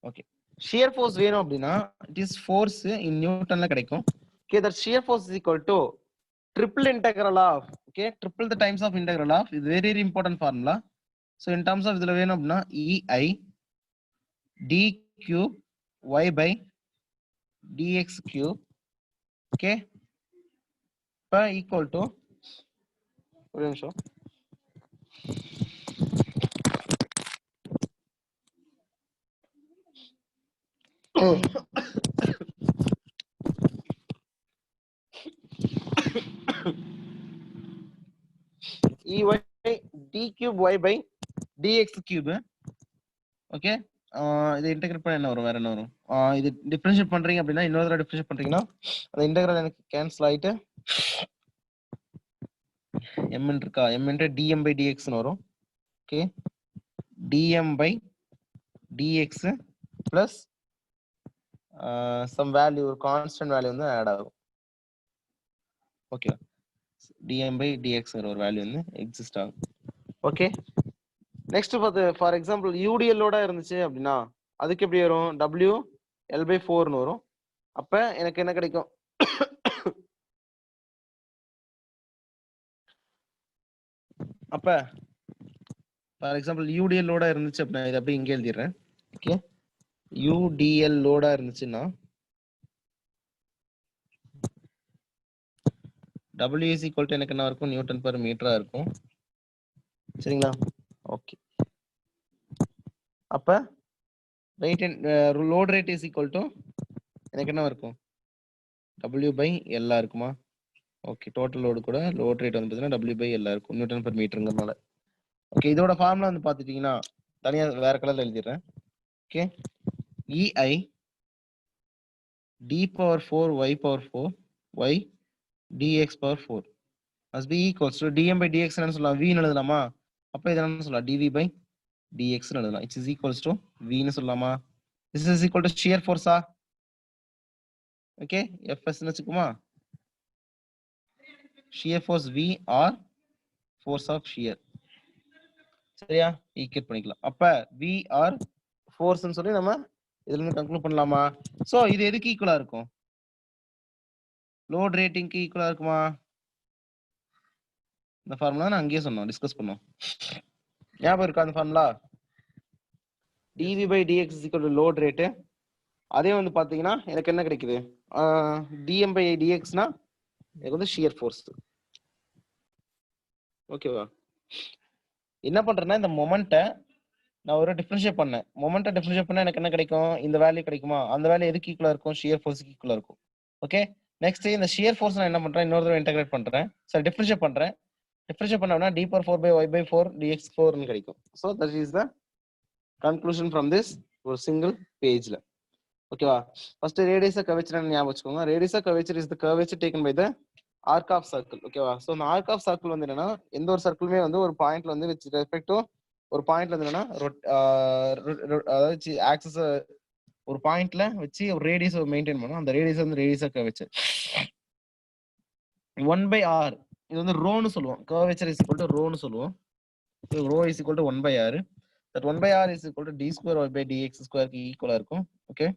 Okay, shear force வேணும் அப்படின்னா இட் இஸ் ஃபோர்ஸ் இன் நியூட்டன்ல கிடைக்கும். Okay, that shear force is equal to triple integral of triple the times of integral of is very very important formula. So in terms of இதுல வேணும் அப்படின்னா ei d cube y by dx cube okay per equal to ஒரு நிமிஷம் ey d cube y by dx cube. Okay, இது integrate பண்ண என்ன வரும்? வேற என்ன வரும்? இது டிஃபரன்ஷியேட் பண்றீங்க அப்படின்னா இன்னொரு தடவை டிஃபரன்ஷியேட் பண்றீங்கன்னா அந்த இன்டகிரல் எனக்கு கேன்சல் ஆயிட்டு m இருக்கா m into dm by dx ன்னு வரும். Okay, dm by dx plus some value ஒரு கான்ஸ்டன்ட் வேல்யூ வந்து ஆட் ஆகும். ஓகே, dm by dx ஒரு வேல்யூ வந்து எக்ஸிஸ்ட் ஆகும். Okay, next for example UTL ஓட இருந்துச்சு அப்படின்னா அதுக்கு எப்படி வரும்? w l by 4 ன்னு வரும். அப்ப எனக்கு என்ன கிடைக்கும்? அப்ப ஃபார் எக்ஸாம்பிள் யூடிஎல் லோடா இருந்துச்சு அப்படின்னா இதை அப்படியே இங்கே எழுதிடுறேன். ஓகே, யூடிஎல் லோடா இருந்துச்சுன்னா W is equal to எனக்கு என்ன இருக்கும், நியூட்டன் பெர் மீட்டரா இருக்கும். சரிங்களா? ஓகே, அப்ப right load rate is equal to எனக்கு என்ன இருக்கும், W/L இருக்குமா? ஓகே, டோட்டல் லோடு கூட லோட் ரேட் வந்து பார்த்தீங்கன்னா W/L இருக்கும், நியூட்டன் பெர் மீட்டருங்கிறதுனால. ஓகே, இதோட ஃபார்முலா வந்து பார்த்துட்டீங்கன்னா தனியா வேற கலர்ல எழுதிடுறேன். Okay, EI d⁴y⁴ y dx power 4 must be equals to dm/dx ன்னு சொல்லலாம், v ன்னு எழுதலாமா? அப்ப இத என்ன சொல்லலாம், dv/dx ன்னு எழுதலாம். it is equals to v ன்னு சொல்லலாமா? this is equal to shear force ஆ? ஓகே, fs ன்னு வெச்சுக்குமா? shear force v or force of shear. சரியா? ஈக்குவேட் பண்ணிக்கலாம். அப்ப v or force ன்னு சொல்லி நம்ம இதுல இருந்து கன்க்ளூட் பண்ணலாமா? சோ இது எதுக்கு ஈக்குவலா இருக்கும், லோட் ரேட்டிங்க்கு ஈக்குவலா இருக்குமா? இந்த ஃபார்முலா நான் அங்கேயே சொன்னோம், டிஸ்கஸ் பண்ணோம். ஞாபகம் இருக்கா அந்த formula? dv/dx is equal to load rate. அதே வந்து பாத்தீங்கன்னா எனக்கு என்ன கிடைக்குது, dm/dx னா எனக்கு வந்து shear force. ஓகேவா? என்ன பண்றேன்னா இந்த மொமெண்ட்டை நான் ஒரு டிஃபரன்ஷியேட் பண்ணேன். மொமெண்ட்டை டிஃபரன்ஷியேட் பண்ணா எனக்கு என்ன கிடைக்கும், இந்த வேல்யூ கிடைக்குமா? அந்த வேல்யூ எதுக்கு ஈக்குவலா இருக்கும், shear force-க்கு ஈக்குவலா இருக்கும். ஓகே, நெக்ஸ்ட் இந்த shear force நான் என்ன பண்றேன், இன்னொரு தடவை இன்டகிரேட் பண்றேன். சரி, டிஃபரன்ஷியேட் பண்றேன். டிஃபரன்ஷியேட் பண்ணோம்னா d⁴/y/4 dx4 ன்னு கிடைக்கும். So that is the conclusion from this ஒரு சிங்கிள் பேஜ்ல. ஓகேவா? ஃபர்ஸ்ட் ரேடியஸ் கர்வேச்சர் ஞாபகம் வச்சுக்கோங்க. Radius curvature is the curvature taken by the arc of circle. ஓகேவா? சோ அந்த ஆர்க் ஆஃப் சர்க்கிள் வந்து என்னன்னா, எந்த ஒரு சர்க்கிளுமே வந்து ஒரு பாயிண்ட்ல வந்து வித் ரெஸ்பெக்ட் டு ஒரு பாயிண்ட்ல வந்து என்னன்னா அதாவது ஆக்சஸ் ஒரு பாயிண்ட்ல வச்சு ஒரு ரேடியஸ் மெயின்டைன் பண்ணும். அந்த ரேடியஸ் வந்து ரேடியஸ் கர்வேச்சர் 1/r. இது வந்து ரோன்னு சொல்லுவோம். கர்வேச்சர் இஸ் ஈக்குவல் டு ரோன்னு சொல்லுவோம். Rho is equal to 1/r. That 1/r is equal to d²y/dx² க்கு ஈக்குவலா இருக்கும். ஓகே,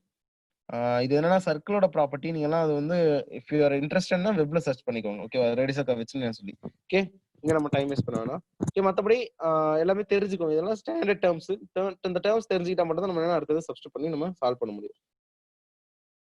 இது என்னன்னா சர்க்கிளோட ப்ராப்பர்ட்டி. நீங்க எல்லாம் அது வந்து இஃப் யூ ஆர் இன்ட்ரெஸ்டட்னா வெப்ல சர்ச் பண்ணிக்கோங்க. ஓகேவா? ரேடியஸ் கர்வேச்சர்னு சொல்லி. ஓகே, இங்க நம்ம டைம் வேஸ்ட் பண்ண வேணாம். ஓகே, மத்தபடி எல்லாமே தெரிஞ்சுக்கோங்க. இதெல்லாம் ஸ்டாண்டர்ட் டேர்ம்ஸ். இந்த டேர்ம்ஸ் தெரிஞ்சுக்கிட்டா மட்டும் தான் நம்ம என்ன அடுத்தது சப்ஸ்டிட் பண்ணி நம்ம சால்வ் பண்ண முடியும்.